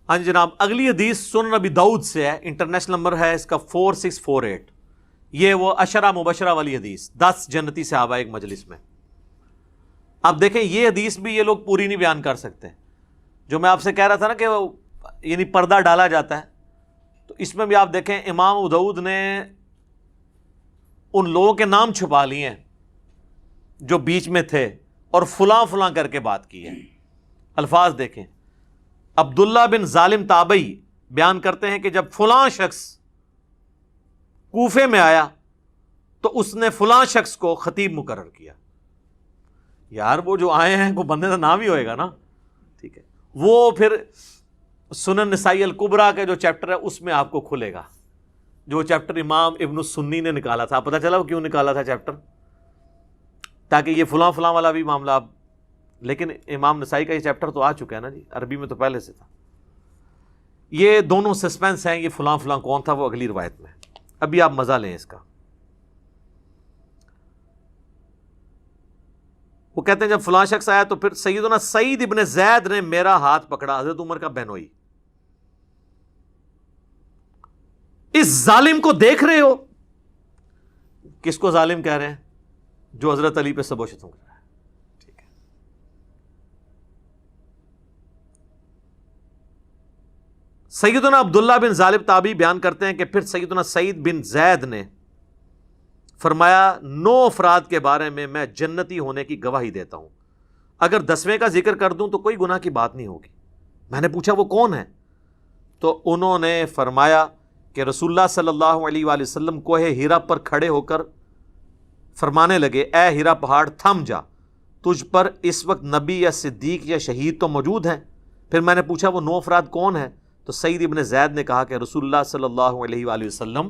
ہاں جی جناب، اگلی حدیث سنن ابی داؤد سے ہے، انٹرنیشنل نمبر ہے اس کا 4648۔ یہ وہ عشرہ مبشرہ والی حدیث، 10 جنتی صحابہ ایک مجلس میں۔ آپ دیکھیں یہ حدیث بھی یہ لوگ پوری نہیں بیان کر سکتے، جو میں آپ سے کہہ رہا تھا نا کہ وہ یعنی پردہ ڈالا جاتا ہے، تو اس میں بھی آپ دیکھیں امام ابو داؤد نے ان لوگوں کے نام چھپا لیے ہیں جو بیچ میں تھے اور فلاں فلاں کر کے بات کی ہے۔ الفاظ دیکھیں، عبداللہ بن ظالم تابعی بیان کرتے ہیں کہ جب فلاں شخص کوفے میں آیا تو اس نے فلاں شخص کو خطیب مقرر کیا۔ یار وہ جو آئے ہیں کوئی بندے کا نام ہی ہوئے گا نا، ٹھیک ہے۔ وہ پھر سنن نسائی الکبریٰ کے جو چیپٹر ہے اس میں آپ کو کھلے گا، جو چیپٹر امام ابن السنی نے نکالا تھا۔ پتہ چلا وہ کیوں نکالا تھا چیپٹر؟ تاکہ یہ فلاں فلاں والا بھی معاملہ آپ، لیکن امام نسائی کا یہ چیپٹر تو آ چکا ہے نا جی، عربی میں تو پہلے سے تھا۔ یہ دونوں سسپینس ہیں، یہ فلاں فلاں کون تھا وہ اگلی روایت میں، ابھی آپ مزہ لیں اس کا۔ وہ کہتے ہیں جب فلاں شخص آیا تو پھر سیدنا سعید ابن زید نے میرا ہاتھ پکڑا، حضرت عمر کا بہنوئی۔ اس ظالم کو دیکھ رہے ہو؟ کس کو ظالم کہہ رہے ہیں؟ جو حضرت علی پہ سب و شتم کر رہا ہے، ٹھیک ہے۔ سیدنا عبداللہ بن ظالم تابعی بیان کرتے ہیں کہ پھر سیدنا سعید بن زید نے فرمایا 9 افراد کے بارے میں جنتی ہونے کی گواہی دیتا ہوں، اگر 10ویں کا ذکر کر دوں تو کوئی گناہ کی بات نہیں ہوگی۔ میں نے پوچھا وہ کون ہے؟ تو انہوں نے فرمایا کہ رسول اللہ صلی اللہ علیہ وآلہ وسلم کوہ ہیرا پر کھڑے ہو کر فرمانے لگے، اے ہیرا پہاڑ تھم جا، تجھ پر اس وقت نبی یا صدیق یا شہید تو موجود ہیں۔ پھر میں نے پوچھا وہ 9 افراد کون ہیں؟ تو سعید ابن زید نے کہا کہ رسول اللہ صلی اللہ علیہ وآلہ وسلم،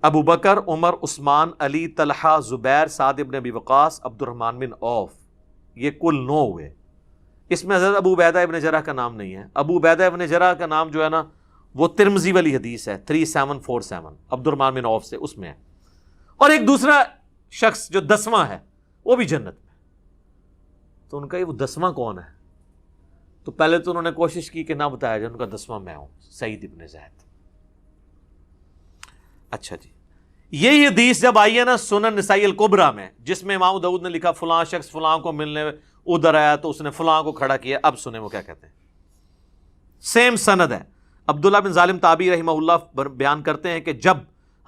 ابو بکر، عمر، عثمان، علی، طلحہ، زبیر، سعد ابن ابی وقاص، عبد الرحمن بن عوف، یہ کل 9 ہوئے۔ اس میں حضرت ابو عبیدہ ابن جرح کا نام نہیں ہے۔ ابو عبیدہ ابن جرح کا نام جو ہے نا وہ ترمذی والی حدیث ہے 3747، عبد الرحمن بن عوف سے، اس میں ہے۔ اور ایک دوسرا شخص جو 10واں ہے وہ بھی جنت میں۔ تو ان کا یہ وہ 10واں کون ہے؟ تو پہلے تو انہوں نے کوشش کی کہ نہ بتایا جائے، ان کا 10واں میں ہوں، سعید ابن زید۔ اچھا جی، یہ حدیث جب آئی ہے نا سنن نسائی الکبریٰ میں، جس میں امام داؤد نے لکھا فلاں شخص فلاں کو ملنے ادھر آیا تو اس نے فلاں کو کھڑا کیا، اب سنیں وہ کیا کہتے ہیں۔ سیم سند ہے۔ عبداللہ بن ظالم تابعی رحمہ اللہ بیان کرتے ہیں کہ جب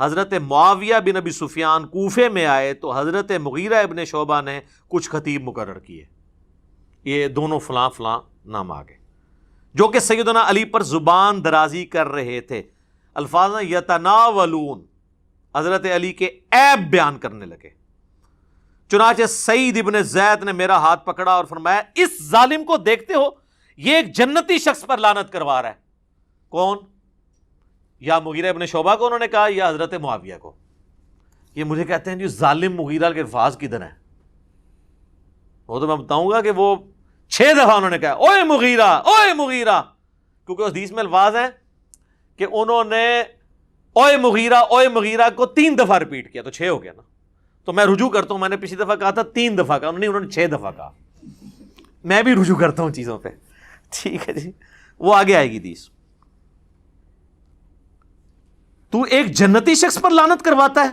حضرت معاویہ بن ابی سفیان کوفے میں آئے تو حضرت مغیرہ ابن شعبہ نے کچھ خطیب مقرر کیے، یہ دونوں فلاں فلاں نام آگے، جو کہ سیدنا علی پر زبان درازی کر رہے تھے۔ الفاظ یتناولون، حضرت علی کے عیب بیان کرنے لگے۔ چنانچہ سعید ابن زید نے میرا ہاتھ پکڑا اور فرمایا اس ظالم کو دیکھتے ہو، یہ ایک جنتی شخص پر لعنت کروا رہا ہے۔ کون؟ یا مغیرہ ابن شعبہ کو انہوں نے کہا یا حضرت معاویہ کو؟ یہ مجھے کہتے ہیں جی ظالم مغیرہ کے الفاظ کدھر ہیں؟ وہ تو میں بتاؤں گا کہ وہ 6 دفعہ انہوں نے کہا اوئے مغیرہ، اوئے مغیرہ، کیونکہ اس حدیث میں الفاظ ہیں کہ انہوں نے اوئے مغیرہ کو 3 دفعہ ریپیٹ کیا، تو 6 ہو گیا نا۔ تو میں رجوع کرتا ہوں، میں نے پچھلی دفعہ کہا تھا 3 دفعہ کہا، انہوں نے 6 دفعہ کہا۔ میں بھی رجوع کرتا ہوں چیزوں پہ، ٹھیک ہے جی، وہ آگے آئے گی حدیث۔ تو ایک جنتی شخص پر لعنت کرواتا ہے؟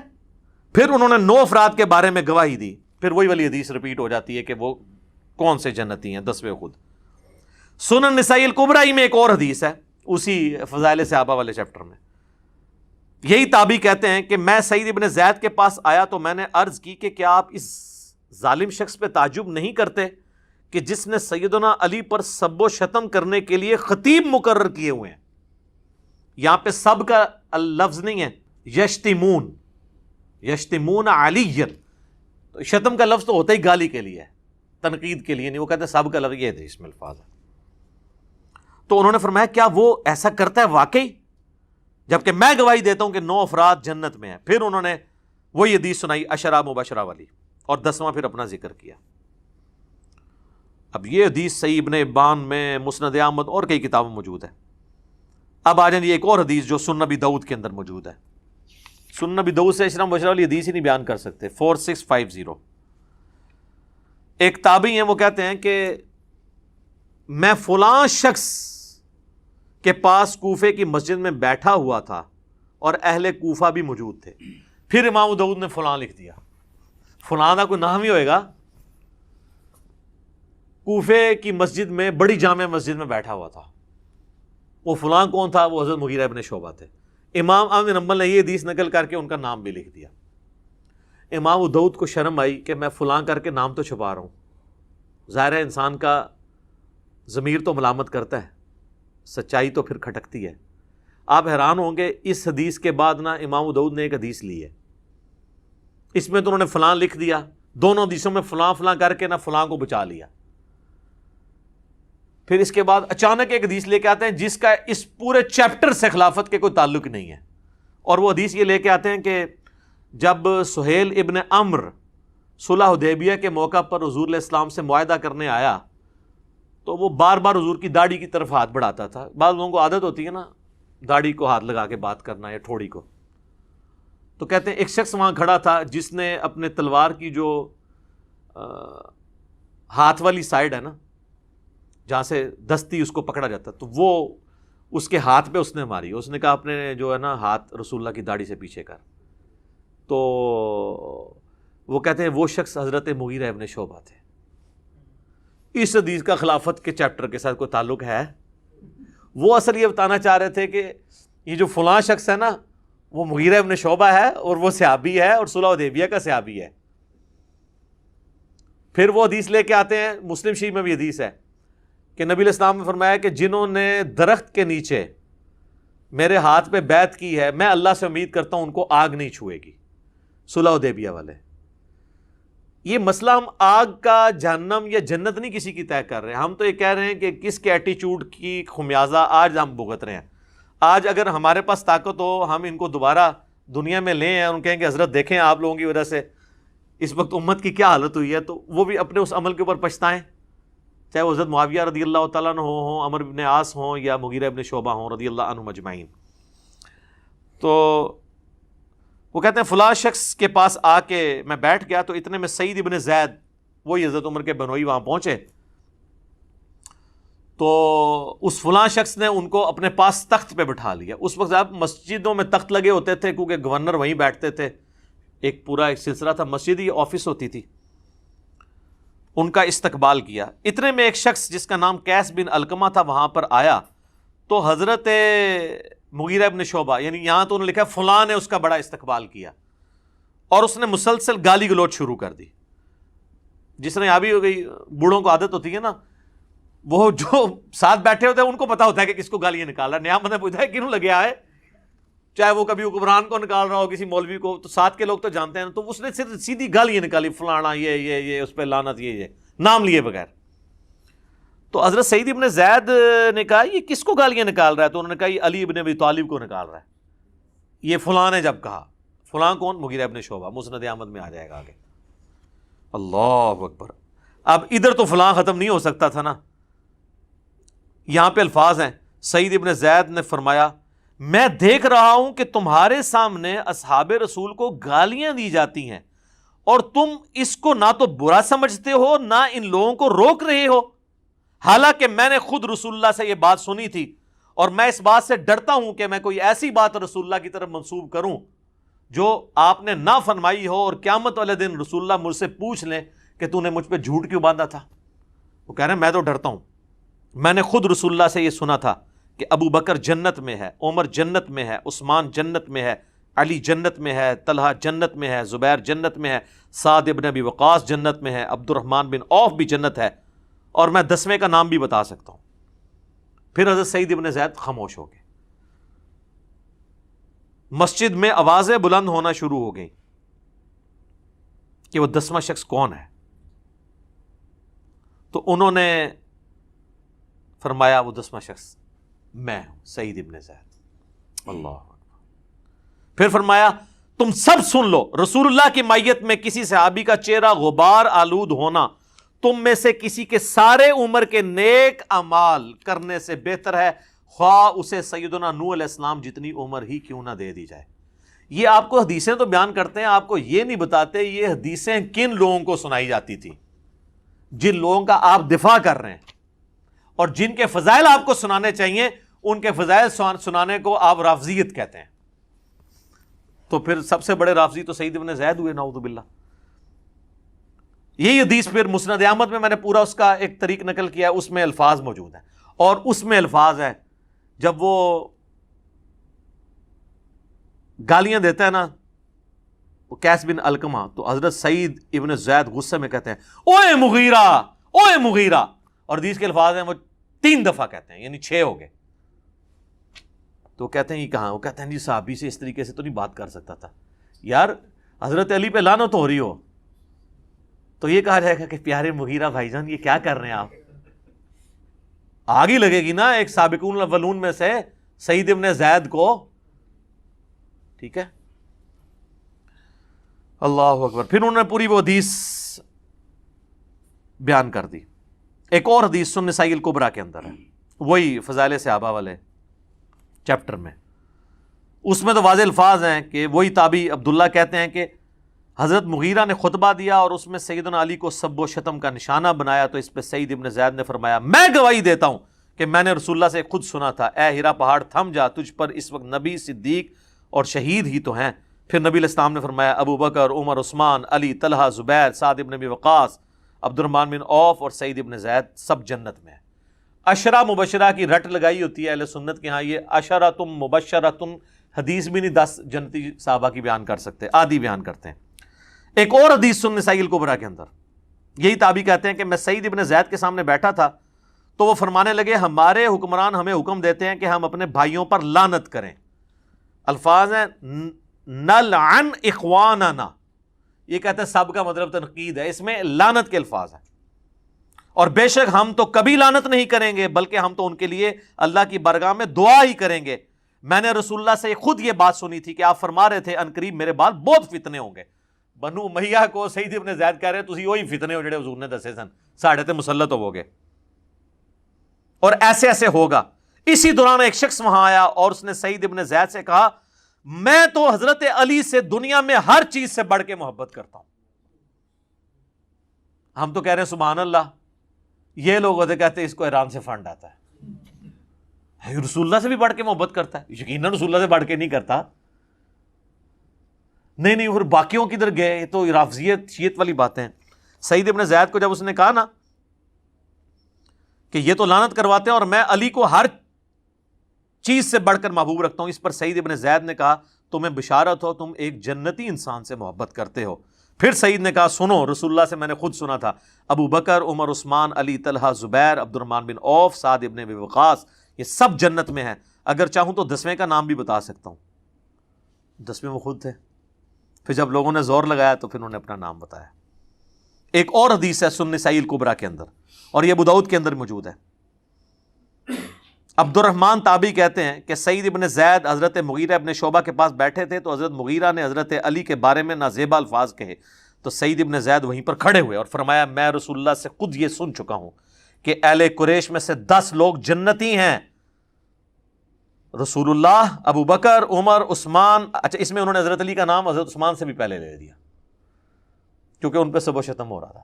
پھر انہوں نے 9 افراد کے بارے میں گواہی دی، پھر وہی والی حدیث ریپیٹ ہو جاتی ہے کہ وہ کون سے جنتی ہیں، 10ویں خود۔ سنن نسائی الکبریٰ میں ایک اور حدیث ہے اسی فضائل صحابہ والے چیپٹر میں، یہی تابعی کہتے ہیں کہ میں سعید ابن زید کے پاس آیا تو میں نے عرض کی کہ کیا آپ اس ظالم شخص پہ تعجب نہیں کرتے کہ جس نے سیدنا علی پر سب و شتم کرنے کے لیے خطیب مقرر کیے ہوئے ہیں؟ یہاں پہ سب کا لفظ نہیں ہے، یشتمون علی، تو شتم کا لفظ تو ہوتا ہی گالی کے لیے ہے، تنقید کے لیے نہیں، وہ کہتے ہیں سب کا لفظ یہ تھے، اس میں الفاظ ہے۔ تو انہوں نے فرمایا کیا وہ ایسا کرتا ہے واقعی؟ جبکہ میں گواہی دیتا ہوں کہ 9 افراد جنت میں ہیں۔ پھر انہوں نے وہی حدیث سنائی عشرہ مبشرہ والی، اور 10واں پھر اپنا ذکر کیا۔ اب یہ حدیث صحیح ابن حبان میں، مسند احمد اور کئی کتابوں میں موجود ہے۔ اب آ جائیں ایک اور حدیث جو سنن ابی داؤد کے اندر موجود ہے۔ سنن ابی داؤد سے عشرہ مبشرہ والی حدیث ہی نہیں بیان کر سکتے، 4650۔ ایک تابعی ہیں وہ کہتے ہیں کہ میں فلاں شخص کے پاس کوفے کی مسجد میں بیٹھا ہوا تھا اور اہل کوفہ بھی موجود تھے. پھر امام ابو داؤد نے فلاں لکھ دیا. فلاں کا کوئی نام ہی ہوئے گا. کوفے کی مسجد میں, بڑی جامع مسجد میں بیٹھا ہوا تھا. وہ فلاں کون تھا؟ وہ حضرت مغیرہ ابن شعبہ تھے. امام احمد بن حنبل نے یہ حدیث نقل کر کے ان کا نام بھی لکھ دیا. امام ابو داؤد کو شرم آئی کہ میں فلاں کر کے نام تو چھپا رہا ہوں. ظاہر ہے انسان کا ضمیر تو ملامت کرتا ہے, سچائی تو پھر کھٹکتی ہے. آپ حیران ہوں گے اس حدیث کے بعد نا امام ابو داؤد نے ایک حدیث لی ہے, اس میں تو انہوں نے فلاں لکھ دیا, دونوں حدیثوں میں فلاں فلاں کر کے نا فلاں کو بچا لیا. پھر اس کے بعد اچانک ایک حدیث لے کے آتے ہیں جس کا اس پورے چیپٹر سے خلافت کے کوئی تعلق نہیں ہے. اور وہ حدیث یہ لے کے آتے ہیں کہ جب سہیل ابن عمرو صلح حدیبیہ کے موقع پر حضور علیہ السلام سے معاہدہ کرنے آیا تو وہ بار بار حضور کی داڑھی کی طرف ہاتھ بڑھاتا تھا. بعض لوگوں کو عادت ہوتی ہے نا داڑھی کو ہاتھ لگا کے بات کرنا یا ٹھوڑی کو. تو کہتے ہیں ایک شخص وہاں کھڑا تھا جس نے اپنے تلوار کی جو ہاتھ والی سائڈ ہے نا جہاں سے دستی اس کو پکڑا جاتا, تو وہ اس کے ہاتھ پہ اس نے ماری. اس نے کہا اپنے جو ہے نا ہاتھ رسول اللہ کی داڑھی سے پیچھے کر. تو وہ کہتے ہیں وہ شخص حضرت مغیرہ ابن شعبہ تھے. اس حدیث کا خلافت کے چیپٹر کے ساتھ کوئی تعلق ہے؟ وہ اصل یہ بتانا چاہ رہے تھے کہ یہ جو فلاں شخص ہے نا وہ مغیرہ ابن شعبہ ہے اور وہ صحابی ہے اور صلح حدیبیہ کا صحابی ہے. پھر وہ حدیث لے کے آتے ہیں, مسلم شریف میں بھی حدیث ہے کہ نبی علیہ السلام نے فرمایا کہ جنہوں نے درخت کے نیچے میرے ہاتھ پہ بیعت کی ہے میں اللہ سے امید کرتا ہوں ان کو آگ نہیں چھوئے گی. صلح حدیبیہ والے. یہ مسئلہ ہم آگ کا جہنم یا جنت نہیں کسی کی طے کر رہے ہیں, ہم تو یہ کہہ رہے ہیں کہ کس کے ایٹیچیوڈ کی خمیازہ آج ہم بھگت رہے ہیں. آج اگر ہمارے پاس طاقت ہو ہم ان کو دوبارہ دنیا میں لیں ہیں, ان کہیں کہ حضرت دیکھیں آپ لوگوں کی وجہ سے اس وقت امت کی کیا حالت ہوئی ہے, تو وہ بھی اپنے اس عمل کے اوپر پچھتائیں, چاہے وہ حضرت معاویہ رضی اللہ تعالیٰ عنہ ہوں, عمر بن عاص ہوں یا مغیرہ ابن شعبہ ہوں رضی اللہ عنہم اجمعین. تو وہ کہتے ہیں فلاں شخص کے پاس آ کے میں بیٹھ گیا تو اتنے میں سعید ابن زید وہی حضرت عمر کے بنوئی وہاں پہنچے. تو اس فلاں شخص نے ان کو اپنے پاس تخت پہ بٹھا لیا. اس وقت آپ مسجدوں میں تخت لگے ہوتے تھے کیونکہ گورنر وہیں بیٹھتے تھے, ایک پورا ایک سلسلہ تھا, مسجد ہی آفس ہوتی تھی. ان کا استقبال کیا. اتنے میں ایک شخص جس کا نام قیس بن علقمہ تھا وہاں پر آیا تو حضرت مغیرہ ابن شعبہ, یعنی یہاں تو انہوں نے لکھا فلاں نے اس کا بڑا استقبال کیا اور اس نے مسلسل گالی گلوچ شروع کر دی. جس نے ابھی ہو گئی, بوڑھوں کو عادت ہوتی ہے نا, وہ جو ساتھ بیٹھے ہوتے ہیں ان کو پتا ہوتا ہے کہ کس کو گالیاں نکال رہا ہے. نیا بندہ پوچھتا ہے کیوں لگے آئے, چاہے وہ کبھی حکمران کو نکال رہا ہو کسی مولوی کو, تو ساتھ کے لوگ تو جانتے ہیں. تو اس نے صرف سیدھی گالیاں نکالی, فلانا یہ اس پہ لعنت, یہ نام لیے بغیر. تو حضرت سعید ابن زید نے کہا یہ کس کو گالیاں نکال رہا ہے؟ تو انہوں نے کہا یہ علی ابن ابی طالب کو نکال رہا ہے. یہ فلاں نے جب کہا, فلاں کون؟ مغیرہ ابن شعبہ, مسند احمد میں آ جائے گا آگے. اللہ اکبر. اب ادھر تو فلاں ختم نہیں ہو سکتا تھا نا, یہاں پہ الفاظ ہیں. سعید ابن زید نے فرمایا میں دیکھ رہا ہوں کہ تمہارے سامنے اصحاب رسول کو گالیاں دی جاتی ہیں اور تم اس کو نہ تو برا سمجھتے ہو نہ ان لوگوں کو روک رہے ہو, حالانکہ میں نے خود رسول اللہ سے یہ بات سنی تھی اور میں اس بات سے ڈرتا ہوں کہ میں کوئی ایسی بات رسول اللہ کی طرف منسوب کروں جو آپ نے نہ فرمائی ہو اور قیامت والے دن رسول اللہ مجھ سے پوچھ لیں کہ تو نے مجھ پہ جھوٹ کیوں باندھا تھا. وہ کہہ رہے ہیں میں تو ڈرتا ہوں, میں نے خود رسول اللہ سے یہ سنا تھا کہ ابو بکر جنت میں ہے, عمر جنت میں ہے, عثمان جنت میں ہے, علی جنت میں ہے, طلحہ جنت میں ہے, زبیر جنت میں ہے, سعد ابن ابی وقاص جنت میں ہے, عبد الرحمن بن عوف بھی جنت ہے, اور میں 10ویں کا نام بھی بتا سکتا ہوں. پھر حضرت سعید ابن زید خاموش ہو گئے. مسجد میں آوازیں بلند ہونا شروع ہو گئیں کہ وہ 10واں شخص کون ہے. تو انہوں نے فرمایا وہ 10واں شخص میں ہوں, سعید ابن زید. اللہ. پھر فرمایا تم سب سن لو, رسول اللہ کی مائیت میں کسی صحابی کا چہرہ غبار آلود ہونا تم میں سے کسی کے سارے عمر کے نیک اعمال کرنے سے بہتر ہے, خواہ اسے سیدنا نوح علیہ السلام جتنی عمر ہی کیوں نہ دے دی جائے. یہ آپ کو حدیثیں تو بیان کرتے ہیں, آپ کو یہ نہیں بتاتے یہ حدیثیں کن لوگوں کو سنائی جاتی تھی, جن لوگوں کا آپ دفاع کر رہے ہیں. اور جن کے فضائل آپ کو سنانے چاہیے ان کے فضائل سنانے کو آپ رافضیت کہتے ہیں. تو پھر سب سے بڑے رافضی تو سعید ابن زید ہوئے، نعوذ باللہ. یہی حدیث پھر مسند احمد میں نے پورا اس کا ایک طریق نقل کیا ہے، اس میں الفاظ موجود ہیں، اور اس میں الفاظ ہے جب وہ گالیاں دیتا ہے نا وہ قیس بن علقمہ، تو حضرت سعید ابن زید غصے میں کہتے ہیں اوے مغیرہ، اوے مغیرہ، اور حدیث کے الفاظ ہیں وہ 3 دفعہ کہتے ہیں، یعنی 6 ہو گئے. تو کہتے ہیں یہ کہاں؟ وہ کہتے ہیں جی صحابی سے اس طریقے سے تو نہیں بات کر سکتا تھا. یار حضرت علی پہ لعنت ہو رہی ہو تو یہ کہا جائے گا کہ پیارے مغیرہ بھائی جان یہ کیا کر رہے ہیں آپ؟ آگ ہی لگے گی نا ایک سابقون الاولون میں سے سعید ابن زید کو. ٹھیک ہے، اللہ اکبر. پھر انہوں نے پوری وہ حدیث بیان کر دی. ایک اور حدیث سنن نسائی الکبریٰ کے اندر ہے، وہی فضائل صحابہ والے چیپٹر میں. اس میں تو واضح الفاظ ہیں کہ وہی تابعی عبداللہ کہتے ہیں کہ حضرت مغیرہ نے خطبہ دیا اور اس میں سیدنا علی کو سب و شتم کا نشانہ بنایا، تو اس پہ سعید ابن زید نے فرمایا میں گواہی دیتا ہوں کہ میں نے رسول اللہ سے خود سنا تھا، اے ہیرا پہاڑ تھم جا، تجھ پر اس وقت نبی، صدیق اور شہید ہی تو ہیں. پھر نبی علیہ السلام نے فرمایا ابو بکر، عمر، عثمان، علی، طلحہ، زبیر، سعد ابن ابی وقاص، عبد الرحمن بن عوف اور سعید ابن زید سب جنت میں ہیں. عشرہ مبشرہ کی رٹ لگائی ہوتی ہے اہل سنت کے ہاں، یہ عشرۃ مبشرۃ حدیث بھی نہیں 10 جنتی صحابہ کی بیان کر سکتے، آدھی بیان کرتے ہیں. ایک اور حدیث سنن نسائی الکبریٰ کے اندر یہی تابعی کہتے ہیں کہ میں سعید ابن زید کے سامنے بیٹھا تھا تو وہ فرمانے لگے ہمارے حکمران ہمیں حکم دیتے ہیں کہ ہم اپنے بھائیوں پر لعنت کریں. الفاظ ہیں نلعن اخواننا، یہ کہتے ہیں سب کا مطلب تنقید ہے، اس میں لعنت کے الفاظ ہیں. اور بے شک ہم تو کبھی لعنت نہیں کریں گے بلکہ ہم تو ان کے لیے اللہ کی بارگاہ میں دعا ہی کریں گے. میں نے رسول اللہ سے خود یہ بات سنی تھی کہ آپ فرما رہے تھے ان قریب میرے بعد بہت فتنے ہوں گے. بنو امیہ کو سعید ابن زید کہہ رہے تسی وہی فتنے ہو جڑے حضور نے دسے سن، ساڑھے تے مسلط ہو گے اور ایسے ایسے ہوگا. اسی دوران ایک شخص وہاں آیا اور اس نے سعید ابن زید سے کہا میں تو حضرت علی سے دنیا میں ہر چیز سے بڑھ کے محبت کرتا ہوں. ہم تو کہہ رہے ہیں سبحان اللہ، یہ لوگ ہوتے کہتے ہیں اس کو ایران سے فنڈ آتا ہے، رسول اللہ سے بھی بڑھ کے محبت کرتا ہے. یقیناً رسول اللہ سے بڑھ کے نہیں کرتا. نہیں پھر باقیوں کدھر گئے؟ یہ تو رافضیت شیعت والی باتیں. سعید ابن زید کو جب اس نے کہا نا کہ یہ تو لعنت کرواتے ہیں اور میں علی کو ہر چیز سے بڑھ کر محبوب رکھتا ہوں، اس پر سعید ابن زید نے کہا تمہیں بشارت ہو، تم ایک جنتی انسان سے محبت کرتے ہو. پھر سعید نے کہا سنو، رسول اللہ سے میں نے خود سنا تھا ابو بکر، عمر، عثمان، علی، طلحہ، زبیر، عبد الرحمن بن عوف، سعد ابن ابی وقاص یہ سب جنت میں ہیں. اگر چاہوں تو 10ویں کا نام بھی بتا سکتا ہوں. 10ویں وہ خود تھے. پھر جب لوگوں نے زور لگایا تو پھر انہوں نے اپنا نام بتایا. ایک اور حدیث ہے سنن نسائی الکبریٰ کے اندر اور یہ ابو داؤد کے اندر موجود ہے. عبد الرحمن تابعی کہتے ہیں کہ سعید ابن زید حضرت مغیرہ ابن شعبہ کے پاس بیٹھے تھے تو حضرت مغیرہ نے حضرت علی کے بارے میں نازیبا الفاظ کہے تو سعید ابن زید وہیں پر کھڑے ہوئے اور فرمایا میں رسول اللہ سے خود یہ سن چکا ہوں کہ اہل قریش میں سے 10 لوگ جنتی ہیں، رسول اللہ، ابو بکر، عمر، عثمان. اچھا اس میں انہوں نے حضرت علی کا نام حضرت عثمان سے بھی پہلے لے دیا کیونکہ ان پہ سب و شتم ہو رہا تھا.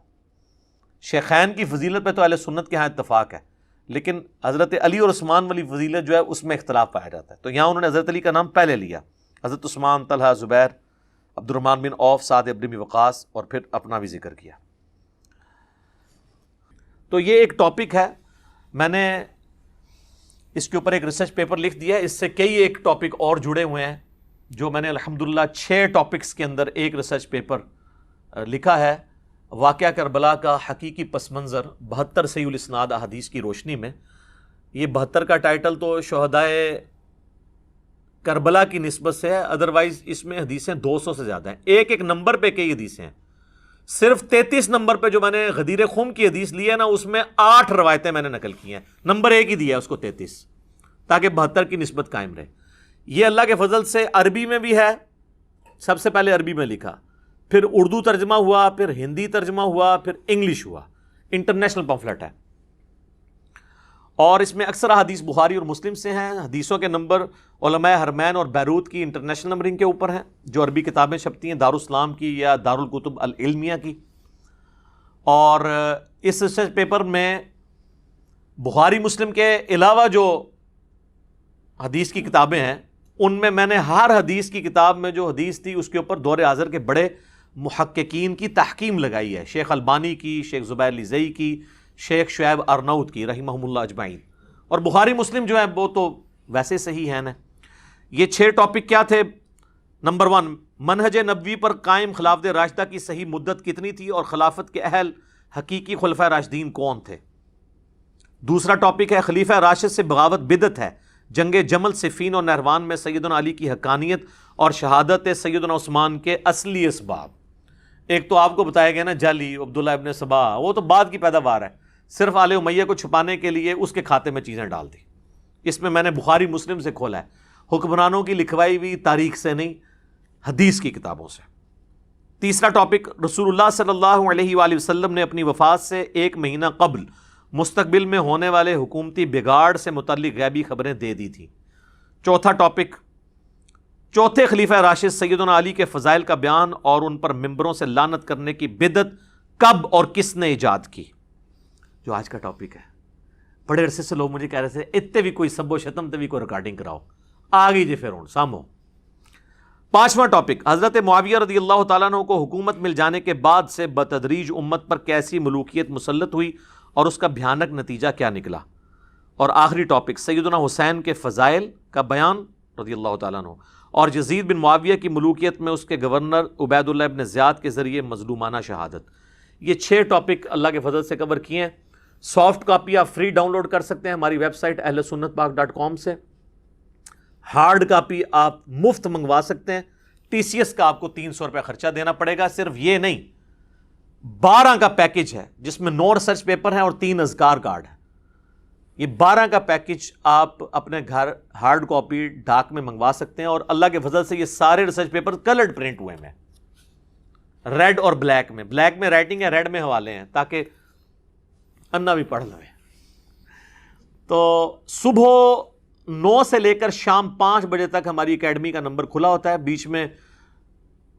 شیخین کی فضیلت پہ تو اہل سنت کے ہاں اتفاق ہے، لیکن حضرت علی اور عثمان والی فضیلت جو ہے اس میں اختلاف پایا جاتا ہے. تو یہاں انہوں نے حضرت علی کا نام پہلے لیا، حضرت عثمان، طلحہ، زبیر، عبد الرحمن بن عوف، سعد ابن ابی وقاص اور پھر اپنا بھی ذکر کیا. تو یہ ایک ٹاپک ہے، میں نے اس کے اوپر ایک ریسرچ پیپر لکھ دیا ہے. اس سے کئی ایک ٹاپک اور جڑے ہوئے ہیں جو میں نے الحمدللہ 6 ٹاپکس کے اندر ایک ریسرچ پیپر لکھا ہے. واقعہ کربلا کا حقیقی پس منظر 72 صحیح الاسناد احادیث کی روشنی میں. یہ 72 کا ٹائٹل تو شہدائے کربلا کی نسبت سے ہے، ادروائز اس میں حدیثیں 200 سے زیادہ ہیں. ایک ایک نمبر پہ کئی حدیثیں ہیں. صرف 33 نمبر پہ جو میں نے غدیر خم کی حدیث لی ہے نا اس میں 8 روایتیں میں نے نقل کی ہیں. نمبر 1 ہی دیا ہے اس کو 33 تاکہ 72 کی نسبت قائم رہے. یہ اللہ کے فضل سے عربی میں بھی ہے، سب سے پہلے عربی میں لکھا، پھر اردو ترجمہ ہوا، پھر ہندی ترجمہ ہوا، پھر انگلش ہوا. انٹرنیشنل پمفلٹ ہے اور اس میں اکثر حدیث بخاری اور مسلم سے ہیں. حدیثوں کے نمبر علماء حرمین اور بیروت کی انٹرنیشنل نمبرنگ کے اوپر ہیں جو عربی کتابیں چھپتی ہیں دارالاسلام کی یا دارالکتب العلمیہ کی. اور اس ریسرچ پیپر میں بخاری مسلم کے علاوہ جو حدیث کی کتابیں ہیں ان میں میں نے ہر حدیث کی کتاب میں جو حدیث تھی اس کے اوپر دور حاضر کے بڑے محققین کی تحقیم لگائی ہے، شیخ البانی کی، شیخ زبیر لیزئی کی، شیخ شعیب ارناؤت کی رحمہم اللہ اجمعین. اور بخاری مسلم جو ہے وہ تو ویسے صحیح ہیں نا. یہ 6 ٹاپک کیا تھے؟ نمبر 1، منہج نبوی پر قائم خلافت راشدہ کی صحیح مدت کتنی تھی اور خلافت کے اہل حقیقی خلفۂ راشدین کون تھے. دوسرا ٹاپک ہے خلیفہ راشد سے بغاوت بدعت ہے، جنگ جمل، صفین اور نہروان میں سیدنا علی کی حقانیت اور شہادت سیدنا عثمان کے اصلی اسباب. ایک تو آپ کو بتایا گیا نا جعلی عبداللہ ابن سبا، وہ تو بعد کی پیداوار ہے، صرف آل امیہ کو چھپانے کے لیے اس کے کھاتے میں چیزیں ڈال دی. اس میں نے بخاری مسلم سے کھولا ہے، حکمرانوں کی لکھوائی ہوئی تاریخ سے نہیں، حدیث کی کتابوں سے. تیسرا ٹاپک، رسول اللہ صلی اللہ علیہ وآلہ وسلم نے اپنی وفات سے 1 مہینہ قبل مستقبل میں ہونے والے حکومتی بگاڑ سے متعلق غیبی خبریں دے دی تھیں. چوتھا ٹاپک، چوتھے خلیفہ راشد سیدنا علی کے فضائل کا بیان اور ان پر ممبروں سے لعنت کرنے کی بدعت کب اور کس نے ایجاد کی، جو آج کا ٹاپک ہے. بڑے عرصے سے لوگ مجھے کہہ رہے تھے اتنے بھی کوئی سب و شتم تے بھی کوئی ریکارڈنگ کراؤ، آ گئی جی پھر ہوں سامو. پانچواں ٹاپک، حضرت معاویہ رضی اللہ تعالیٰ عنہ کو حکومت مل جانے کے بعد سے بتدریج امت پر کیسی ملوکیت مسلط ہوئی اور اس کا بھیانک نتیجہ کیا نکلا. اور آخری ٹاپک، سیدنا حسین کے فضائل کا بیان رضی اللہ تعالیٰ عنہ اور یزید بن معاویہ کی ملوکیت میں اس کے گورنر عبید اللہ ابن زیاد کے ذریعے مظلومانہ شہادت. یہ 6 ٹاپک اللہ کے فضل سے کور کیے ہیں. سافٹ کاپی آپ فری ڈاؤن لوڈ کر سکتے ہیں ہماری ویب سائٹ ahlsunnatpak.com سے. ہارڈ کاپی آپ مفت منگوا سکتے ہیں. TCS کا آپ کو 300 روپے خرچہ دینا پڑے گا. صرف یہ نہیں، 12 کا پیکج ہے جس میں 9 ریسرچ پیپر ہیں اور 3 اذکار کارڈ ہیں. یہ 12 کا پیکج آپ اپنے گھر ہارڈ کاپی ڈاک میں منگوا سکتے ہیں. اور اللہ کے فضل سے یہ سارے ریسرچ پیپر کلرڈ پرنٹ ہوئے ہیں، ریڈ اور بلیک میں. بلیک میں رائٹنگ ہے، ریڈ میں حوالے ہیں تاکہ انا بھی پڑھ لیں. تو صبح 9 سے لے کر شام 5 بجے تک ہماری اکیڈمی کا نمبر کھلا ہوتا ہے. بیچ میں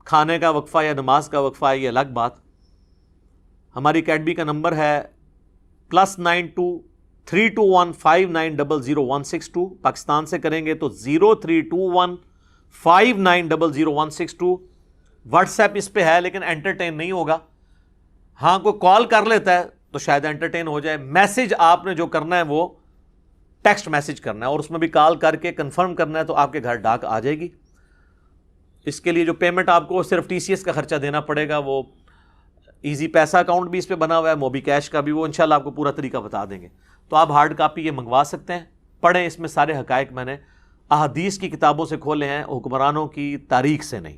کھانے کا وقفہ یا نماز کا وقفہ ہے، یہ الگ بات. ہماری اکیڈمی کا نمبر ہے +923215900162. پاکستان سے کریں گے تو 032159000162. واٹس ایپ اس پہ ہے لیکن انٹرٹین نہیں ہوگا. ہاں کوئی کال کر لیتا ہے تو شاید انٹرٹین ہو جائے. میسج آپ نے جو کرنا ہے وہ ٹیکسٹ میسج کرنا ہے اور اس میں بھی کال کر کے کنفرم کرنا ہے تو آپ کے گھر ڈاک آ جائے گی. اس کے لیے جو پیمنٹ آپ کو صرف TCS کا خرچہ دینا پڑے گا، وہ ایزی پیسہ اکاؤنٹ بھی اس پہ بنا ہوا ہے، موبی کیش کا بھی، وہ انشاءاللہ آپ کو پورا طریقہ بتا دیں گے. تو آپ ہارڈ کاپی یہ منگوا سکتے ہیں، پڑھیں. اس میں سارے حقائق میں نے احادیث کی کتابوں سے کھولے ہیں، حکمرانوں کی تاریخ سے نہیں.